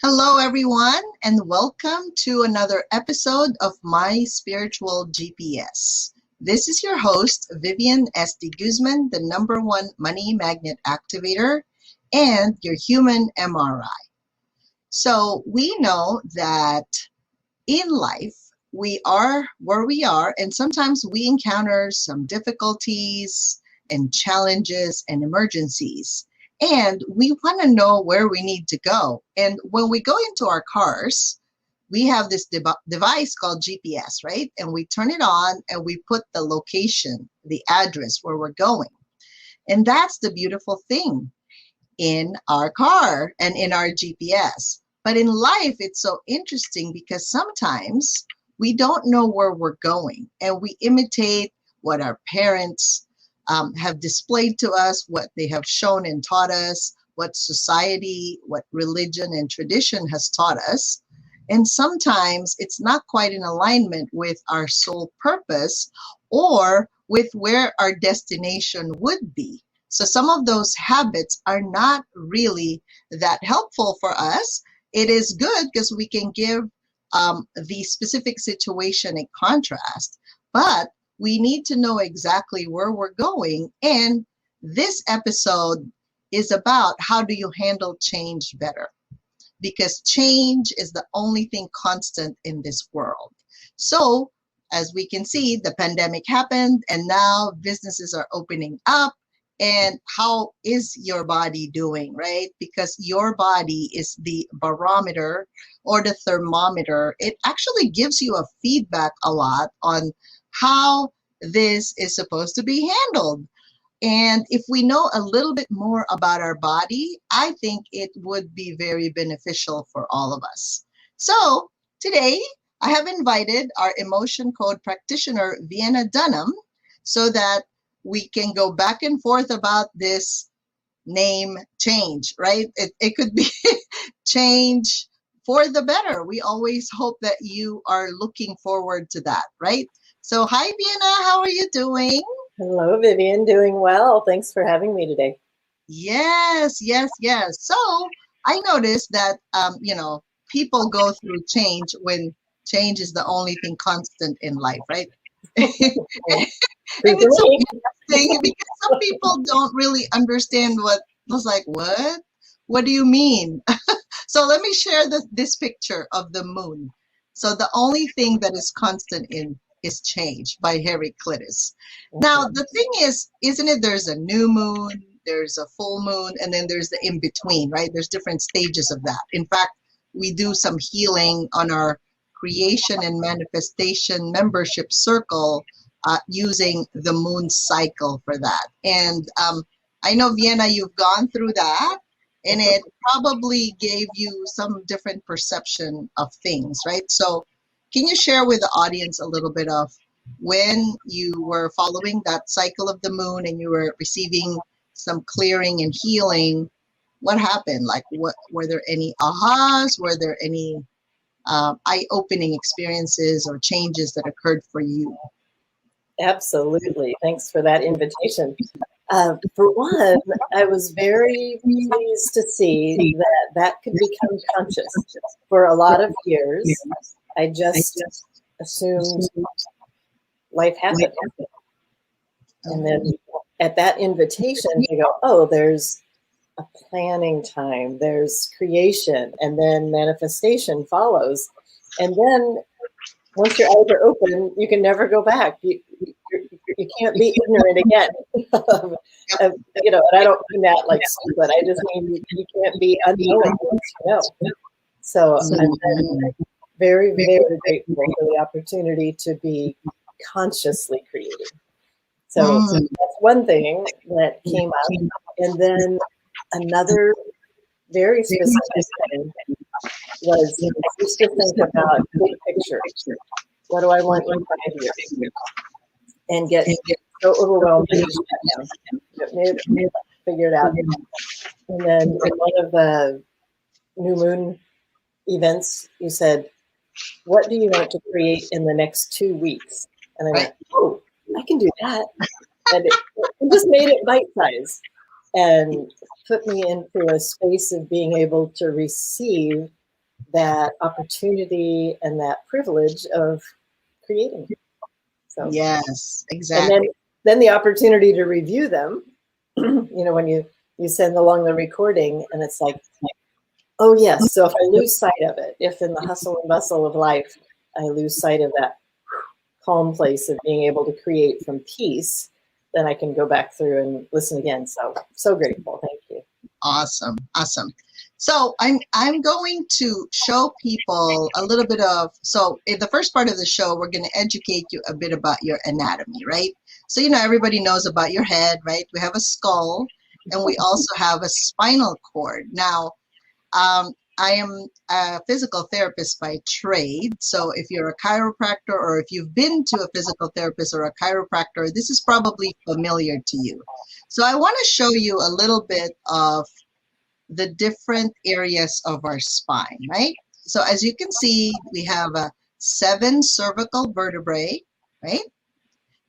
Hello, everyone, and welcome to another episode of My Spiritual GPS. This is your host, Vivian S.D. Guzman, the #1 money magnet activator and your human MRI. So, we know that in life, we are where we are, and sometimes we encounter some difficulties and challenges and emergencies. And we want to know where we need to go. And when we go into our cars, we have this device called GPS, right? And we turn it on and we put the location, the address where we're going. And that's the beautiful thing in our car and in our GPS. But in life, it's so interesting because sometimes we don't know where we're going and we imitate what our parents have displayed to us, what they have shown and taught us, what society, what religion and tradition has taught us. And sometimes it's not quite in alignment with our soul purpose or with where our destination would be. So some of those habits are not really that helpful for us. It is good because we can give the specific situation a contrast, but we need to know exactly where we're going. And this episode is about how do you handle change better? Because change is the only thing constant in this world. So as we can see, the pandemic happened and now businesses are opening up. And how is your body doing, right? Because your body is the barometer or the thermometer. It actually gives you a feedback a lot on how this is supposed to be handled. And if we know a little bit more about our body, I think it would be very beneficial for all of us. So today, I have invited our emotion code practitioner, Vienna Dunham, so that we can go back and forth about this name change, right? It could be change for the better. We always hope that you are looking forward to that, right? So hi, Vienna, how are you doing? Hello, Vivian. Doing well. Thanks for having me today. Yes, yes, yes. So I noticed that, people go through change when change is the only thing constant in life, right? And it's so interesting because some people don't really understand what was like, what? What do you mean? So let me share this picture of the moon. So the only thing that is constant in is change by Heraclitus. Now the thing is, isn't it? There's a new moon, there's a full moon, and then there's the in between, right? There's different stages of that. In fact, we do some healing on our creation and manifestation membership circle using the moon cycle for that. And I know, Vienna, you've gone through that, and it probably gave you some different perception of things, right? So can you share with the audience a little bit of when you were following that cycle of the moon and you were receiving some clearing and healing? What happened? Like, what were there any ahas? Were there any eye-opening experiences or changes that occurred for you? Absolutely. Thanks for that invitation. For one, I was very pleased to see that could become conscious. For a lot of years, I just assumed life happened. And then at that invitation, you go, oh, there's a planning time, there's creation, and then manifestation follows. And then once your eyes are open, you can never go back. You can't be ignorant again. And I don't mean that like stupid. I just mean you can't be unknowing once you know. So I'm very, very grateful for the opportunity to be consciously creating. So that's one thing that came up. And then another very specific thing was I used to think about big picture. What do I want in 5 years? And get so overwhelmed. Figure it out. And then in one of the new moon events, you said, what do you want to create in the next 2 weeks? And I went, oh, I can do that. And it just made it bite-sized and put me into a space of being able to receive that opportunity and that privilege of creating. So Yes, and exactly. then the opportunity to review them, when you send along the recording and it's like, oh yes, so if I lose sight of it, if in the hustle and bustle of life I lose sight of that calm place of being able to create from peace, then I can go back through and listen again. So grateful. Thank you. Awesome, awesome. So I'm going to show people a little bit of, so in the first part of the show, we're going to educate you a bit about your anatomy, right? So, everybody knows about your head, right? We have a skull and we also have a spinal cord. Now, I am a physical therapist by trade. So if you're a chiropractor or if you've been to a physical therapist or a chiropractor, this is probably familiar to you. So I want to show you a little bit of the different areas of our spine, right? So as you can see, we have 7 cervical vertebrae, right?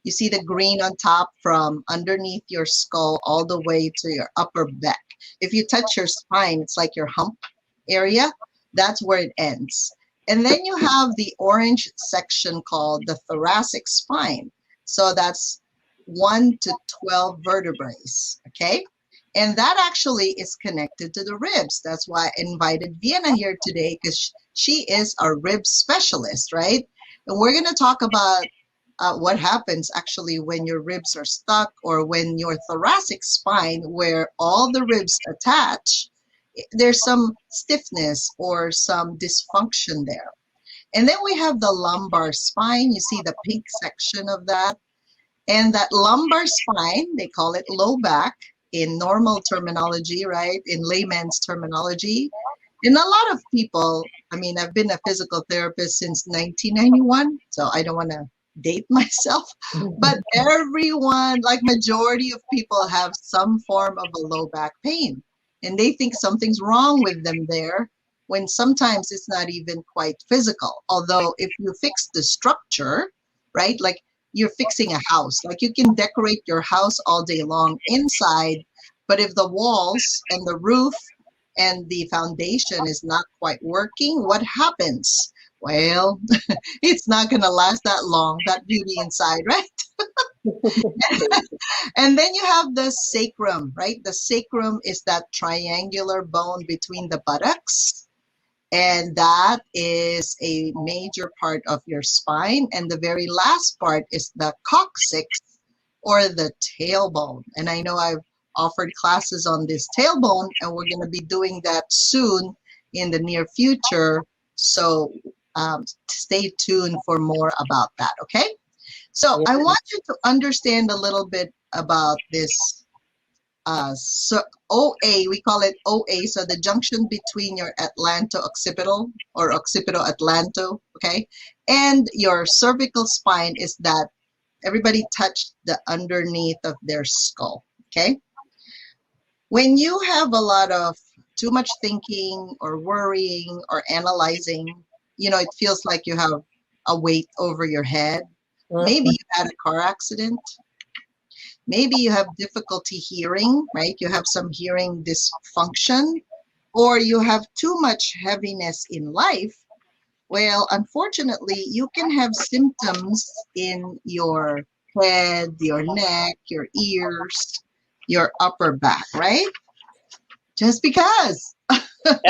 You see the green on top from underneath your skull all the way to your upper back. If you touch your spine, it's like your hump area. That's where it ends. And then you have the orange section called the thoracic spine. So that's 1 to 12 vertebrae, okay? And that actually is connected to the ribs. That's why I invited Vienna here today, because she is a rib specialist, right? And we're going to talk about what happens actually when your ribs are stuck, or when your thoracic spine, where all the ribs attach, there's some stiffness or some dysfunction there. And then we have the lumbar spine. You see the pink section of that. And that lumbar spine, they call it low back in normal terminology, right? In layman's terminology. And a lot of people, I've been a physical therapist since 1991, so I don't want to date myself, but everyone, like majority of people, have some form of a low back pain. And they think something's wrong with them there, when sometimes it's not even quite physical. Although if you fix the structure, right, like you're fixing a house, like you can decorate your house all day long inside, but if the walls and the roof and the foundation is not quite working, what happens? Well, it's not going to last that long, that beauty inside, right? And then you have the sacrum, right? The sacrum is that triangular bone between the buttocks. And that is a major part of your spine. And the very last part is the coccyx, or the tailbone. And I know I've offered classes on this tailbone, and we're going to be doing that soon in the near future. So stay tuned for more about that, okay? So I want you to understand a little bit about this. So OA, we call it OA, so the junction between your atlanto-occipital or occipito-atlanto, okay, and your cervical spine is that everybody touched the underneath of their skull, okay? When you have a lot of too much thinking or worrying or analyzing, it feels like you have a weight over your head. Maybe you had a car accident. Maybe you have difficulty hearing, right? You have some hearing dysfunction, or you have too much heaviness in life. Well, unfortunately, you can have symptoms in your head, your neck, your ears, your upper back, right? Just because.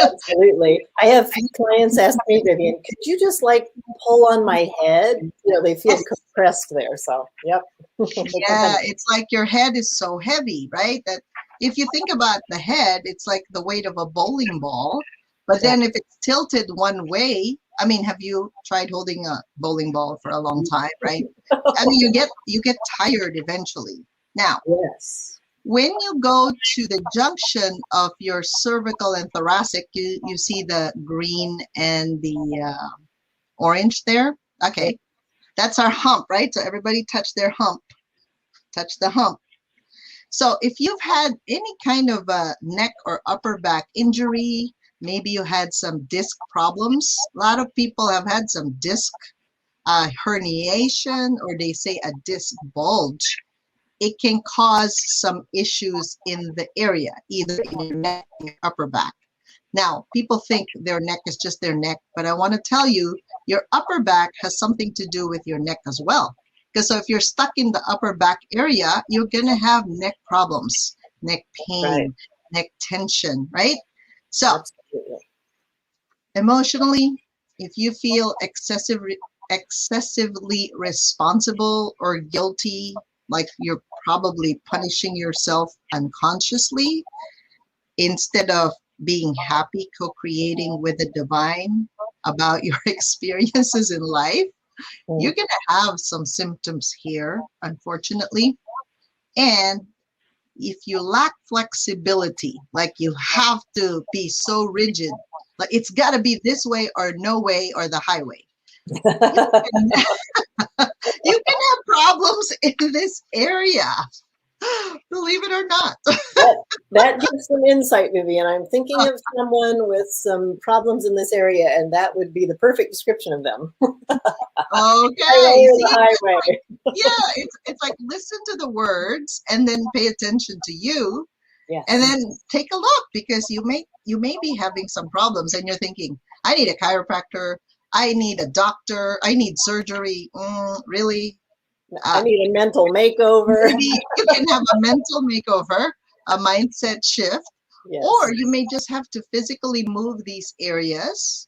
Absolutely. I have clients ask me, Vivian, could you just pull on my head? They feel compressed there. So, yep. Yeah, it's like your head is so heavy, right? That if you think about the head, it's like the weight of a bowling ball. But then if it's tilted one way, have you tried holding a bowling ball for a long time, right? You get tired eventually. Now, yes. When you go to the junction of your cervical and thoracic, you see the green and the orange there. Okay, that's our hump, right? So everybody touch their hump. Touch the hump. So if you've had any kind of a neck or upper back injury, maybe you had some disc problems. A lot of people have had some disc herniation, or they say a disc bulge. It can cause some issues in the area, either in your neck or your upper back. Now, people think their neck is just their neck, but I want to tell you, your upper back has something to do with your neck as well. Because so if you're stuck in the upper back area, you're going to have neck problems, neck pain, Right. neck tension, right? So Absolutely. emotionally, if you feel excessively responsible or guilty, like you're probably punishing yourself unconsciously, instead of being happy, co-creating with the divine about your experiences in life, you're going to have some symptoms here, unfortunately. And if you lack flexibility, like you have to be so rigid, like it's got to be this way or no way or the highway, you can, you can have problems in this area. Believe it or not. That gives some insight, Vivian. I'm thinking of someone with some problems in this area, and that would be the perfect description of them. Okay. The highway. Yeah, it's like listen to the words and then pay attention to you. Yes. And then take a look, because you may be having some problems and you're thinking, I need a chiropractor, I need a doctor, I need surgery. Really? I need a mental makeover. Maybe you can have a mental makeover, a mindset shift, Yes. or you may just have to physically move these areas,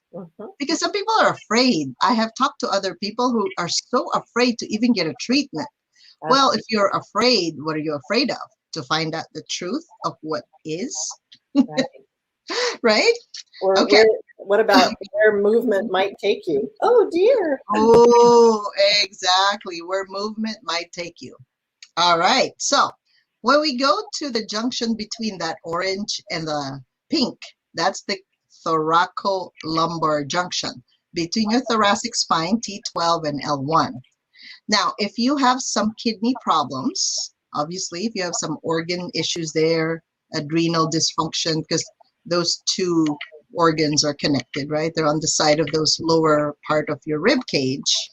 because some people are afraid. I have talked to other people who are so afraid to even get a treatment. Well, if you're afraid, what are you afraid of? To find out the truth of what is, Right. right? Or Okay. what about where movement might take you? Oh dear. Oh, exactly. Where movement might take you. All right. So when we go to the junction between that orange and the pink, that's the thoracolumbar junction between your thoracic spine, T12 and L1. Now, if you have some kidney problems, obviously, if you have some organ issues there, adrenal dysfunction, because those two organs are connected, right? They're on the side of those lower part of your rib cage.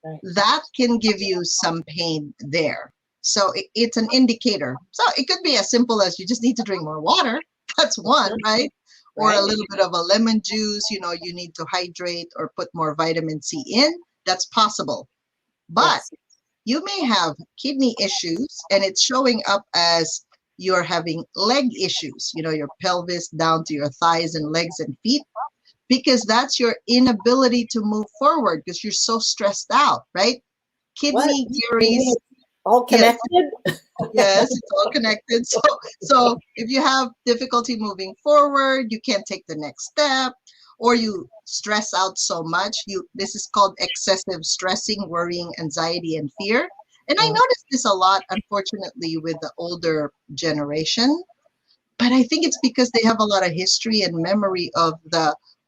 Right. That can give you some pain there. So it's an indicator. So it could be as simple as you just need to drink more water. That's one, right? Or a little bit of a lemon juice, you need to hydrate or put more vitamin C in. That's possible. But you may have kidney issues and it's showing up as you're having leg issues, your pelvis down to your thighs and legs and feet, because that's your inability to move forward because you're so stressed out, right? Kidney carries all connected. Yes, it's all connected. So if you have difficulty moving forward, you can't take the next step, or you stress out so much, this is called excessive stressing, worrying, anxiety, and fear. And I noticed this a lot, unfortunately, with the older generation. But I think it's because they have a lot of history and memory of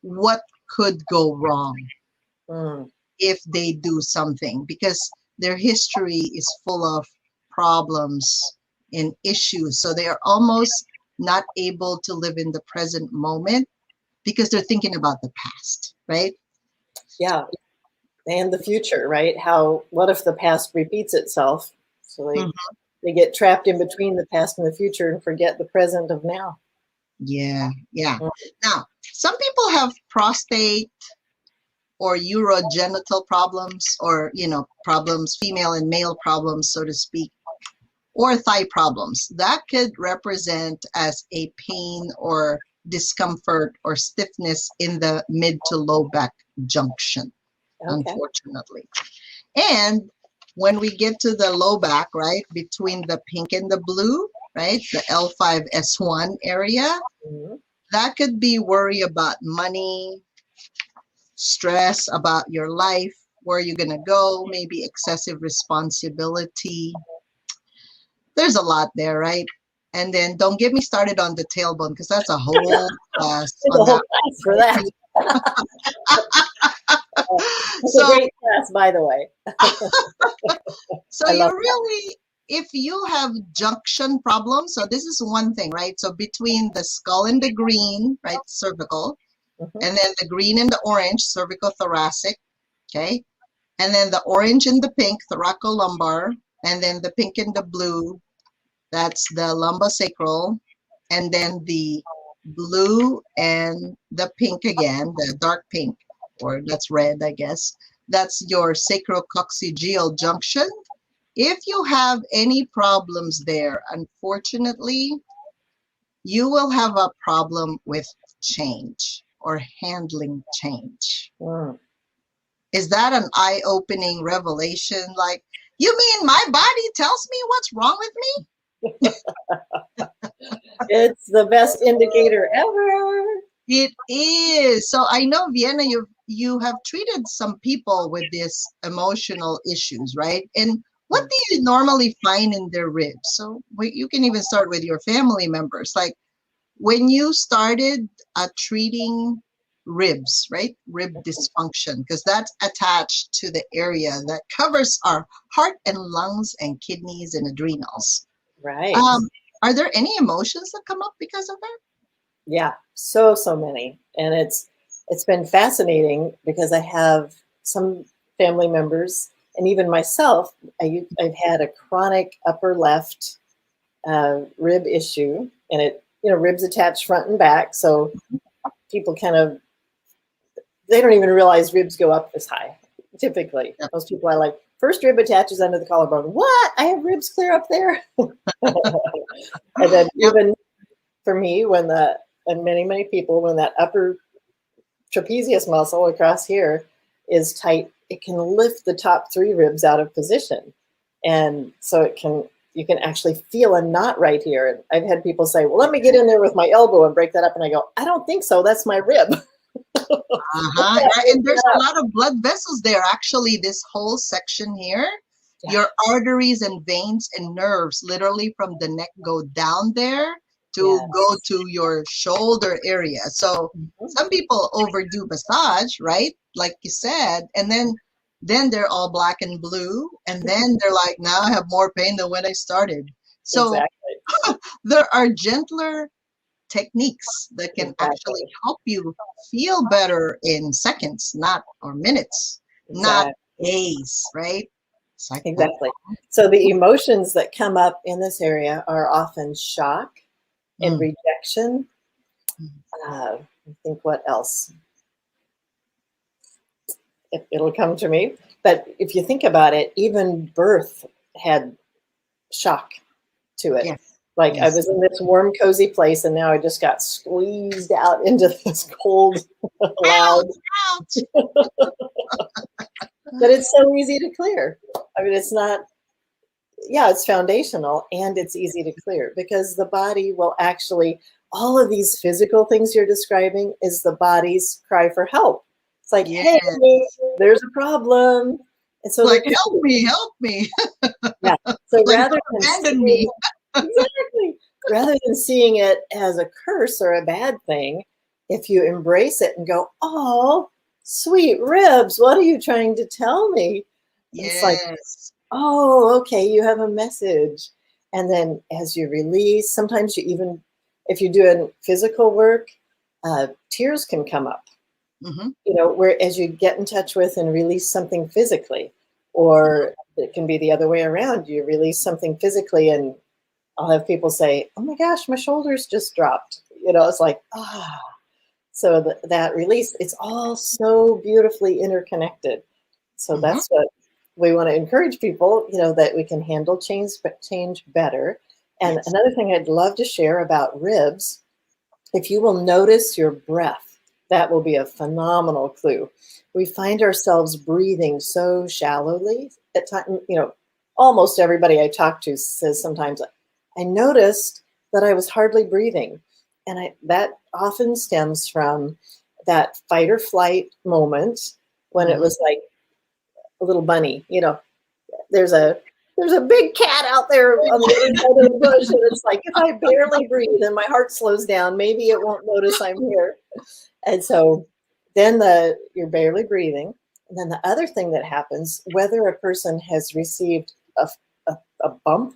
what could go wrong if they do something, because their history is full of problems and issues. So they are almost not able to live in the present moment because they're thinking about the past, right? Yeah. And the future, right? What if the past repeats itself? So they get trapped in between the past and the future and forget the present of now. Yeah. Now, some people have prostate or urogenital problems, or, problems, female and male problems, so to speak, or thigh problems. That could represent as a pain or discomfort or stiffness in the mid to low back junction. Unfortunately. And when we get to the low back, right, between the pink and the blue, right, the L5S1 area, that could be worry about money, stress about your life, where you're going to go, maybe excessive responsibility. There's a lot there, right? And then don't get me started on the tailbone, because that's a whole class on that. For that. It's a great class, by the way. So you really, if you have junction problems, so this is one thing, right? So between the skull and the green, right, cervical, and then the green and the orange, cervicothoracic, okay? And then the orange and the pink, thoracolumbar, and then the pink and the blue, that's the lumbosacral, and then the blue and the pink again, the dark pink, or that's red, I guess. That's your sacrococcygeal junction. If you have any problems there, unfortunately, you will have a problem with change or handling change. Mm. Is that an eye-opening revelation? Like, you mean my body tells me what's wrong with me? It's the best indicator ever. It is. So I know, Vienna, you have treated some people with these emotional issues, right? And what do you normally find in their ribs? So you can even start with your family members. Like when you started treating ribs, right? Rib dysfunction, because that's attached to the area that covers our heart and lungs and kidneys and adrenals. Right. Are there any emotions that come up because of that? Yeah, so many. And it's been fascinating because I have some family members and even myself, I've had a chronic upper left rib issue, and it, ribs attached front and back. So people they don't even realize ribs go up this high. Typically, most people are like, first rib attaches under the collarbone. What? I have ribs clear up there. And then even for me, and many people, when that upper trapezius muscle across here is tight, it can lift the top 3 ribs out of position. And so you can actually feel a knot right here. And I've had people say, well, let me get in there with my elbow and break that up. And I go, I don't think so. That's my rib. And there's a lot of blood vessels there. Actually, this whole section here, your arteries and veins and nerves literally from the neck go down there to go to your shoulder area. So some people overdo massage, right? Like you said, and then they're all black and blue, and then they're like, now I have more pain than when I started. So there are gentler techniques that can actually help you feel better in seconds, or minutes, not days, right? Exactly. So the emotions that come up in this area are often shock and rejection. I think what else? It'll come to me. But if you think about it, even birth had shock to it. Yes. Like I was in this warm, cozy place, and now I just got squeezed out into this cold, loud. Ouch. But it's so easy to clear. I mean, it's not, it's foundational and it's easy to clear because the body will actually, all of these physical things you're describing is the body's cry for help. It's like, hey, there's a problem. And so like, help me. So like, rather than abandon me. Exactly. Rather than seeing it as a curse or a bad thing, if you embrace it and go, oh, sweet ribs, what are you trying to tell me? Yes. It's like, oh, okay, you have a message. And then as you release, sometimes you even, if you're doing physical work, tears can come up. Where as you get in touch with and release something physically, or it can be the other way around. You release something physically and I'll have people say, oh my gosh, my shoulders just dropped. It's like, So that release, it's all so beautifully interconnected. So that's what we want to encourage people, that we can handle change better. And another thing I'd love to share about ribs, if you will notice your breath, that will be a phenomenal clue. We find ourselves breathing so shallowly at times. Almost everybody I talk to says sometimes, I noticed that I was hardly breathing. And that often stems from that fight or flight moment when it was like a little bunny, there's a big cat out there on the other side of the bush. And it's like, if I barely breathe and my heart slows down, maybe it won't notice I'm here. And so then you're barely breathing. And then the other thing that happens, whether a person has received a bump,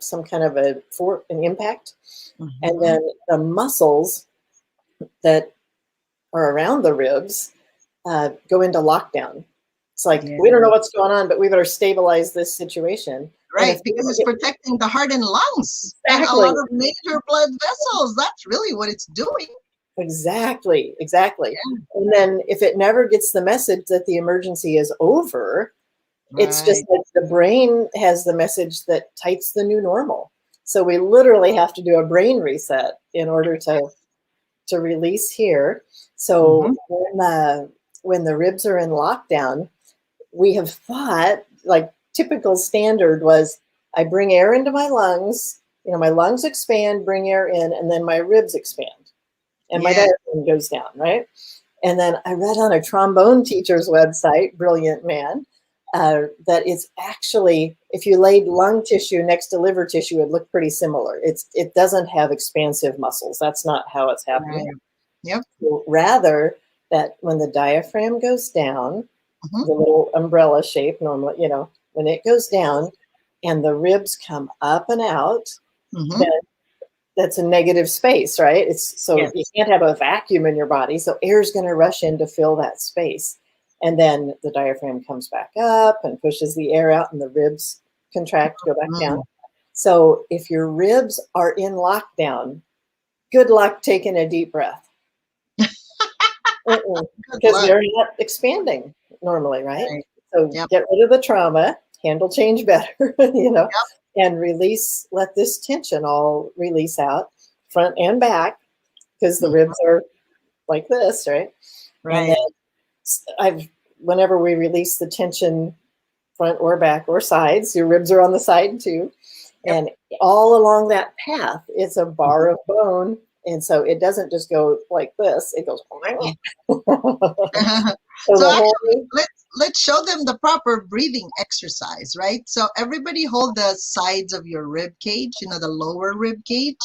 some kind of an impact, and then the muscles that are around the ribs go into lockdown. It's like, we don't know what's going on, but we better stabilize this situation. Right, because it's protecting the heart and lungs and a lot of major blood vessels. That's really what it's doing. Exactly. And then if it never gets the message that the emergency is over, it's just like the brain has the message that types the new normal. So we literally have to do a brain reset in order to release here. So when the ribs are in lockdown, we have thought, like, typical standard was, I bring air into my lungs, my lungs expand, bring air in, and then my ribs expand. And my diaphragm goes down, right? And then I read on a trombone teacher's website, brilliant man, that it's actually, if you laid lung tissue next to liver tissue, it looked pretty similar. It doesn't have expansive muscles. That's not how it's happening. Right. Yep. So rather, that when the diaphragm goes down, the little umbrella shape normally, when it goes down and the ribs come up and out, then that's a negative space, right? You can't have a vacuum in your body, so air is going to rush in to fill that space. And then the diaphragm comes back up and pushes the air out, and the ribs contract, go back down. So if your ribs are in lockdown, good luck taking a deep breath. Because they're not expanding normally, right? So get rid of the trauma, handle change better, and release, let this tension all release out, front and back, because the ribs are like this, right? Right. And then whenever we release the tension, front or back or sides, your ribs are on the side too. And all along that path, it's a bar of bone. And so it doesn't just go like this, it goes. So actually, let's show them the proper breathing exercise, right? So everybody hold the sides of your rib cage, the lower rib cage.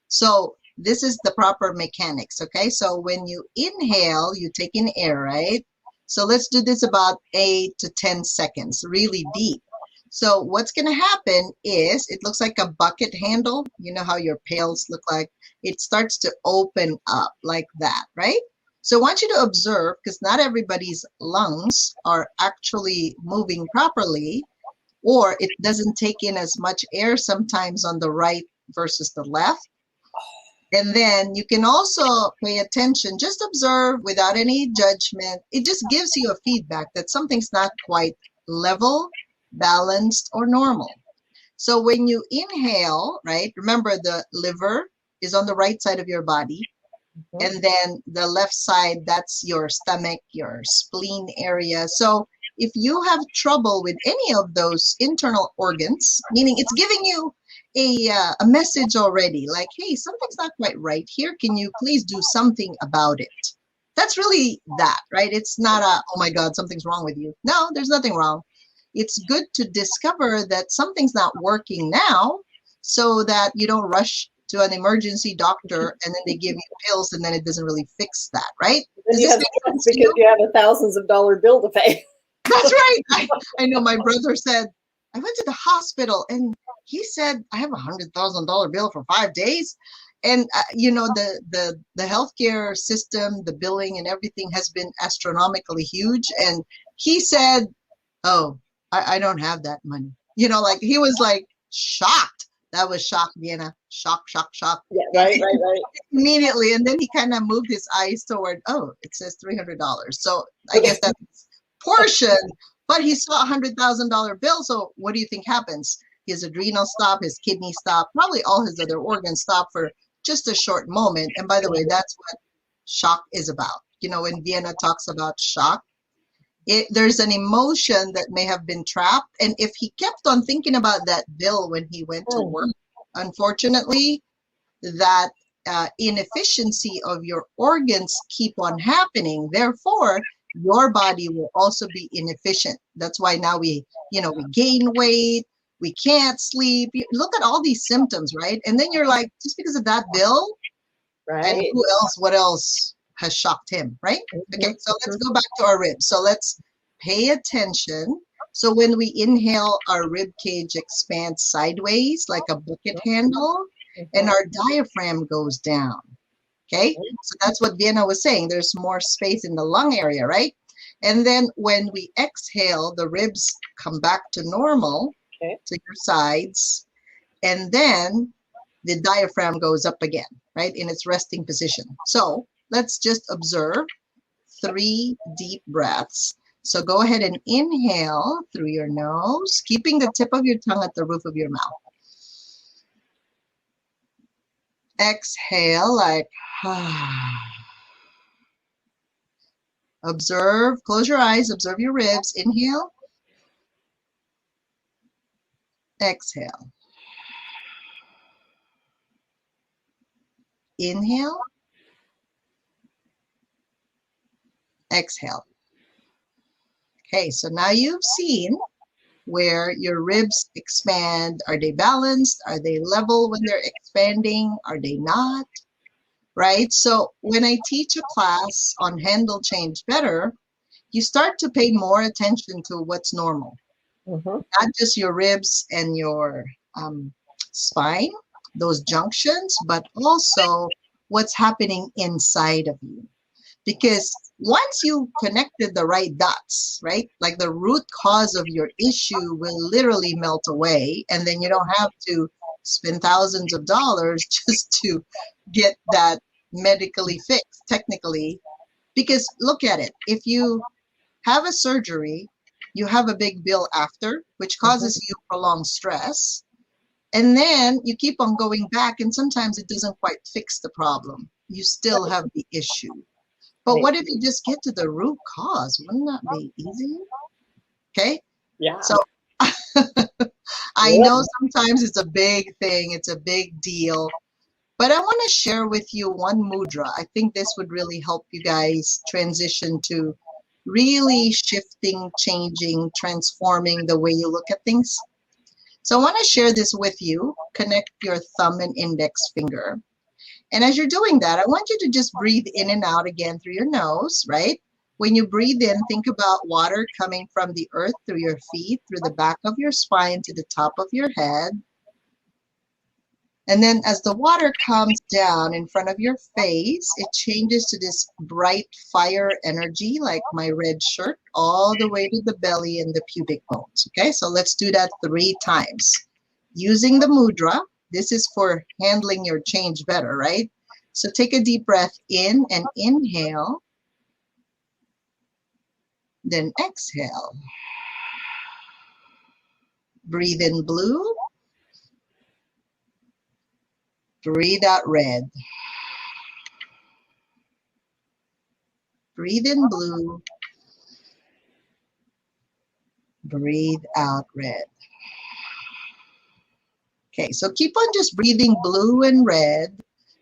So this is the proper mechanics, okay? So when you inhale, you take in air, right? So let's do this about 8 to 10 seconds, really deep. So what's going to happen is, it looks like a bucket handle. You know how your pails look like? It starts to open up like that, right? So I want you to observe, because not everybody's lungs are actually moving properly, or it doesn't take in as much air sometimes on the right versus the left. And then you can also pay attention, just observe without any judgment. It just gives you a feedback that something's not quite level, balanced, or normal. So when you inhale, right, remember the liver is on the right side of your body. And then the left side, that's your stomach, your spleen area. So if you have trouble with any of those internal organs, meaning it's giving you a message already, like, hey, something's not quite right here. Can you please do something about it? That's really that, right? It's not oh my God, something's wrong with you. No, there's nothing wrong. It's good to discover that something's not working now, so that you don't rush to an emergency doctor and then they give you pills and then it doesn't really fix that, right? Because you have a thousands of dollar bill to pay. That's right. I know my brother said, I went to the hospital and he said, I have $100,000 bill for 5 days. And the healthcare system, the billing and everything has been astronomically huge. And he said, oh, I don't have that money. Like he was like shocked. That was shock, Vienna. Shock. Yeah, right. Immediately. And then he kind of moved his eyes toward, oh, it says $300. So I guess that's portion, but he saw $100,000 bill. So what do you think happens? His adrenal stop, his kidney stop, probably all his other organs stop for just a short moment. And by the way, that's what shock is about. When Vienna talks about shock, there's an emotion that may have been trapped. And if he kept on thinking about that bill when he went to work, unfortunately, that inefficiency of your organs keep on happening. Therefore, your body will also be inefficient. That's why now we gain weight, we can't sleep. Look at all these symptoms, right? And then you're like, just because of that bill, right? And what else has shocked him, right? Okay, so let's go back to our ribs. So let's pay attention. So when we inhale, our rib cage expands sideways like a bucket handle, and our diaphragm goes down. Okay, so that's what Vienna was saying. There's more space in the lung area, right? And then when we exhale, the ribs come back to normal, Okay. to your sides, and then the diaphragm goes up again, right, in its resting position. So let's just observe 3 deep breaths. So go ahead and inhale through your nose, keeping the tip of your tongue at the roof of your mouth. Exhale like observe, close your eyes, observe your ribs. Inhale, exhale. Inhale, exhale. Okay, so now you've seen where your ribs expand. Are they balanced? Are they level when they're expanding? Are they not? Right? So when I teach a class on Handle Change Better, you start to pay more attention to what's normal, not just your ribs and your spine, those junctions, but also what's happening inside of you. Because once you connected the right dots, right, like the root cause of your issue will literally melt away, and then you don't have to spend thousands of dollars just to get that medically fixed, technically. Because look at it, if you have a surgery, you have a big bill after, which causes you prolonged stress. And then you keep on going back, and sometimes it doesn't quite fix the problem. You still have the issue. But what if you just get to the root cause? Wouldn't that be easy? Okay. Yeah. So I know sometimes it's a big thing, it's a big deal, but I want to share with you one mudra. I think this would really help you guys transition to really shifting, changing, transforming the way you look at things. So I want to share this with you. Connect your thumb and index finger. And as you're doing that, I want you to just breathe in and out again through your nose, right? When you breathe in, think about water coming from the earth through your feet, through the back of your spine to the top of your head. And then as the water comes down in front of your face, it changes to this bright fire energy, like my red shirt, all the way to the belly and the pubic bones. Okay, so let's do that 3 times. Using the mudra, this is for handling your change better, right? So take a deep breath in and inhale, then exhale. Breathe in blue, breathe out red. Breathe in blue, breathe out red. Okay, so keep on just breathing blue and red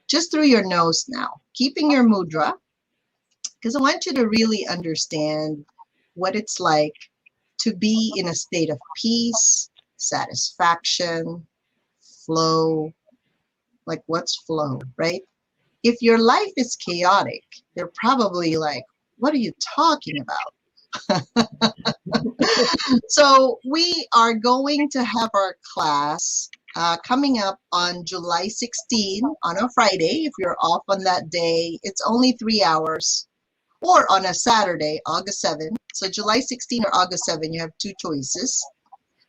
just through your nose now, keeping your mudra, because I want you to really understand what it's like to be in a state of peace, satisfaction, flow. Like, what's flow, right? If your life is chaotic, they're probably like, what are you talking about? So we are going to have our class coming up on July 16 on a Friday. If you're off on that day, it's only 3 hours. Or on a Saturday, August 7. So July 16 or August 7, you have 2 choices.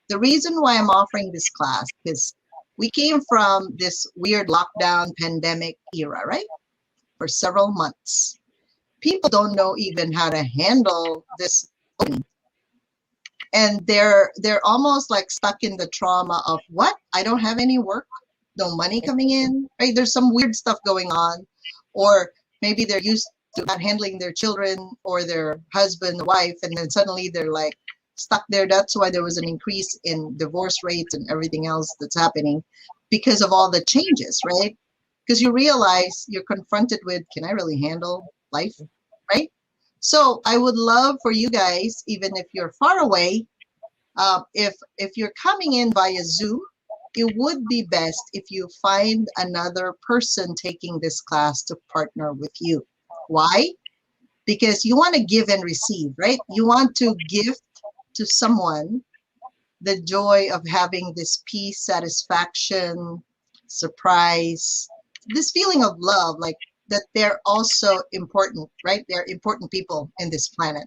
The reason why I'm offering this class is we came from this weird lockdown pandemic era, right? For several months. People don't know even how to handle this. And they're almost like stuck in the trauma of what? I don't have any work, no money coming in, right? There's some weird stuff going on. Or maybe they're used to not handling their children or their husband, wife, and then suddenly they're like stuck there. That's why there was an increase in divorce rates and everything else that's happening because of all the changes, right? Because you realize you're confronted with, can I really handle life, right? So I would love for you guys, even if you're far away, if you're coming in via Zoom, it would be best if you find another person taking this class to partner with you. Why? Because you want to give and receive, right? You want to give to someone the joy of having this peace, satisfaction, surprise, this feeling of love, like that they're also important, right? They're important people in this planet.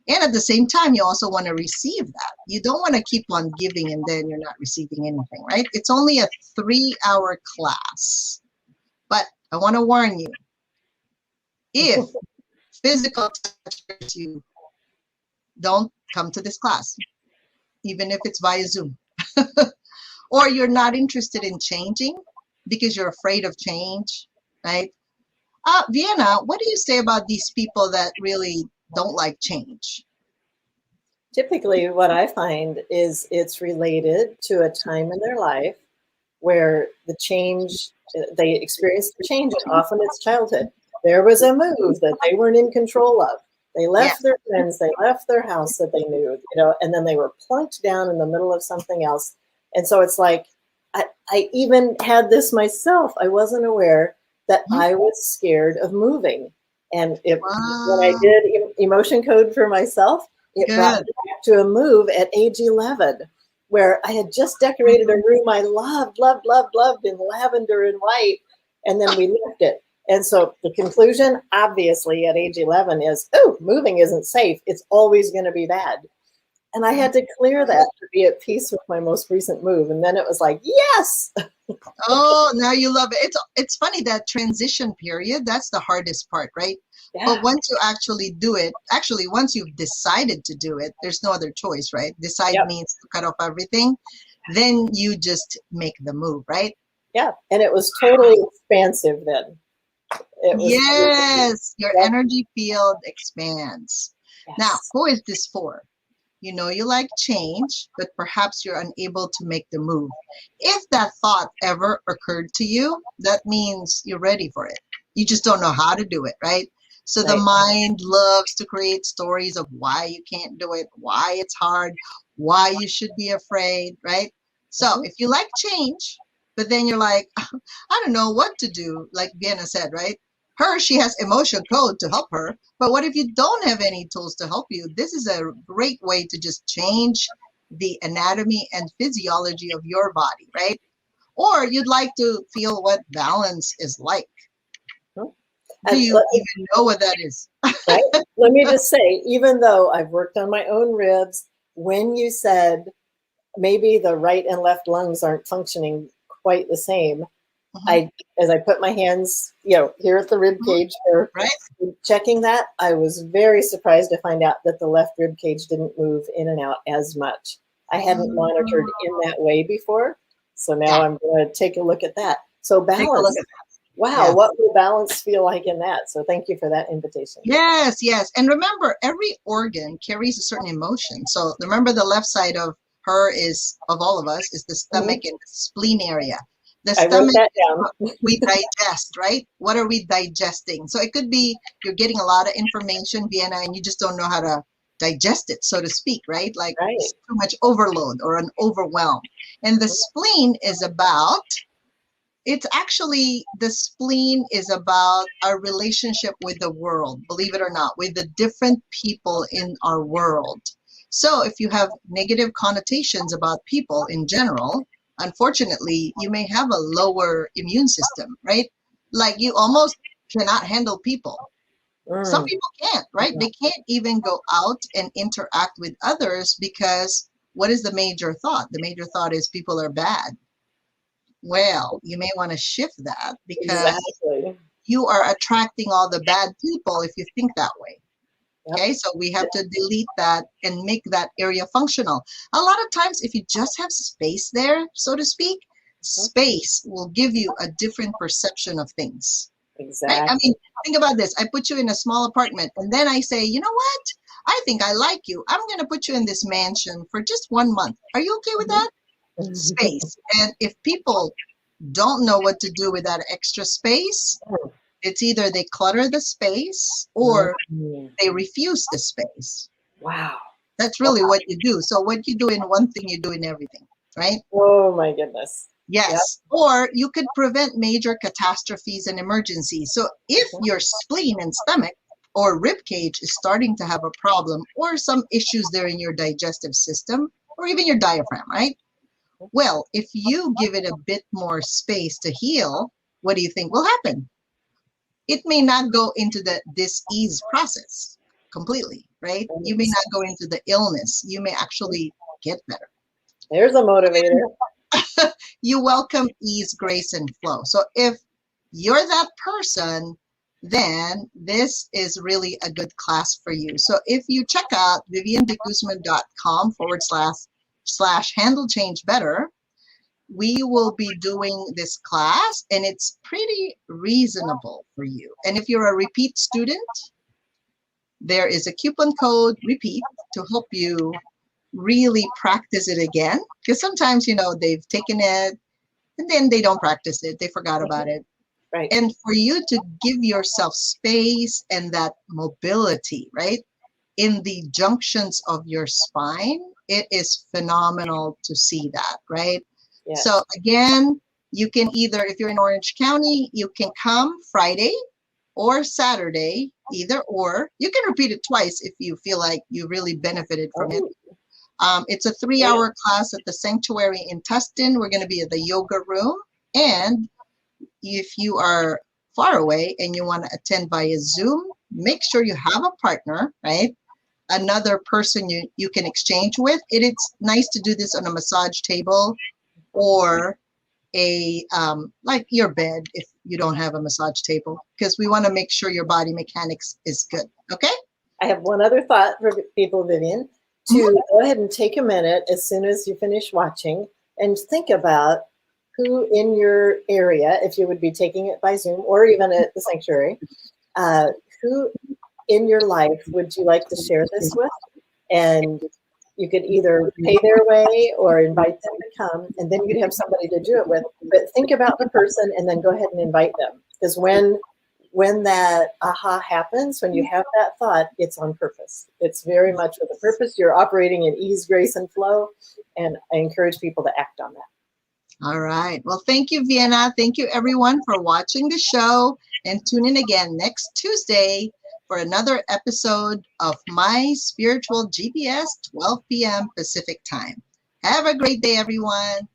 And at the same time, you also want to receive that. You don't want to keep on giving and then you're not receiving anything, right? It's only a 3-hour class. But I want to warn you, if physical touch hurts you, don't come to this class, even if it's via Zoom. Or you're not interested in changing because you're afraid of change, right? Vienna, what do you say about these people that really don't like change? Typically, what I find is it's related to a time in their life where the change, they experienced the change, and often it's childhood. There was a move that they weren't in control of. They Yeah. left their friends, they left their house that they knew, and then they were plunked down in the middle of something else. And so it's like, I even had this myself. I wasn't aware that I was scared of moving. And when I did emotion code for myself, it brought me back to a move at age 11, where I had just decorated a room I loved in lavender and white, and then we left it. And so the conclusion, obviously, at age 11 is, oh, moving isn't safe. It's always going to be bad. And I had to clear that to be at peace with my most recent move. And then it was like, yes. Oh, now you love it. It's funny, that transition period, that's the hardest part, right? Yeah. But once you actually do it, actually, once you've decided to do it, there's no other choice, right? Decide means to cut off everything. Then you just make the move, right? Yeah. And it was totally expansive then. Yes, your energy field expands. Yes. Now, who is this for? You know you like change, but perhaps you're unable to make the move. If that thought ever occurred to you, that means you're ready for it. You just don't know how to do it, right? So the mind loves to create stories of why you can't do it, why it's hard, why you should be afraid, right? So if you like change, but then you're like, I don't know what to do, like Vienna said, right? She has emotion code to help her. But what if you don't have any tools to help you? This is a great way to just change the anatomy and physiology of your body, right? Or you'd like to feel what balance is like. Do you even know what that is? Right? Let me just say, even though I've worked on my own ribs, when you said maybe the right and left lungs aren't functioning quite the same, as I put my hands, here at the rib cage for checking that, I was very surprised to find out that the left rib cage didn't move in and out as much. I hadn't monitored in that way before, so now I'm going to take a look at that. So balance. Wow, what will balance feel like in that? So thank you for that invitation. Yes, yes. And remember, every organ carries a certain emotion. So remember, the left side of her is, of all of us, is the stomach and the spleen area. The stomach, we digest, right? What are we digesting? So it could be you're getting a lot of information, Vienna, and you just don't know how to digest it, so to speak, right? Like too much overload or an overwhelm. And the spleen is about, the spleen is about our relationship with the world, believe it or not, with the different people in our world. So if you have negative connotations about people in general, unfortunately, you may have a lower immune system, right? Like you almost cannot handle people. Some people can't, right? They can't even go out and interact with others because what is the major thought? The major thought is people are bad. Well, you may want to shift that because you are attracting all the bad people if you think that way. Okay, so we have to delete that and make that area functional. A lot of times, if you just have space there, so to speak, space will give you a different perception of things. Exactly. Right? I mean, think about this. I put you in a small apartment and then I say, you know what? I think I like you. I'm going to put you in this mansion for just 1 month. Are you okay with that? Space. And if people don't know what to do with that extra space, it's either they clutter the space or they refuse the space. Wow. That's really what you do. So what you do in one thing, you do in everything, right? Oh my goodness. Yes. Yep. Or you could prevent major catastrophes and emergencies. So if your spleen and stomach or rib cage is starting to have a problem or some issues there in your digestive system or even your diaphragm, right? Well, if you give it a bit more space to heal, what do you think will happen? It may not go into the dis-ease process completely, right? You may not go into the illness. You may actually get better. There's a motivator. You welcome ease, grace, and flow. So if you're that person, then this is really a good class for you. So if you check out viviandeguzman.com// handle change better, we will be doing this class and it's pretty reasonable for you. And if you're a repeat student, there is a coupon code repeat to help you really practice it again. Because sometimes, they've taken it and then they don't practice it. They forgot about it. Right. And for you to give yourself space and that mobility, right, in the junctions of your spine, it is phenomenal to see that, right? Yes. So again, you can either, if you're in Orange County, you can come Friday or Saturday, either or. You can repeat it twice if you feel like you really benefited from it. It's a 3-hour class at the Sanctuary in Tustin. We're going to be at the yoga room. And if you are far away and you want to attend via Zoom, make sure you have a partner, right? Another person you can exchange with. It's nice to do this on a massage table or a like your bed if you don't have a massage table, because we want to make sure your body mechanics is good. Okay? I have one other thought for people, Vivian, to go ahead and take a minute as soon as you finish watching and think about who in your area, if you would be taking it by Zoom or even at the Sanctuary, who in your life would you like to share this with? And you could either pay their way or invite them to come, and then you'd have somebody to do it with. But think about the person and then go ahead and invite them. Because when that aha happens, when you have that thought, it's on purpose. It's very much with a purpose. You're operating in ease, grace, and flow. And I encourage people to act on that. All right. Well, thank you, Vienna. Thank you, everyone, for watching the show. And tune in again next Tuesday for another episode of My Spiritual GPS, 12 p.m. Pacific Time. Have a great day, everyone.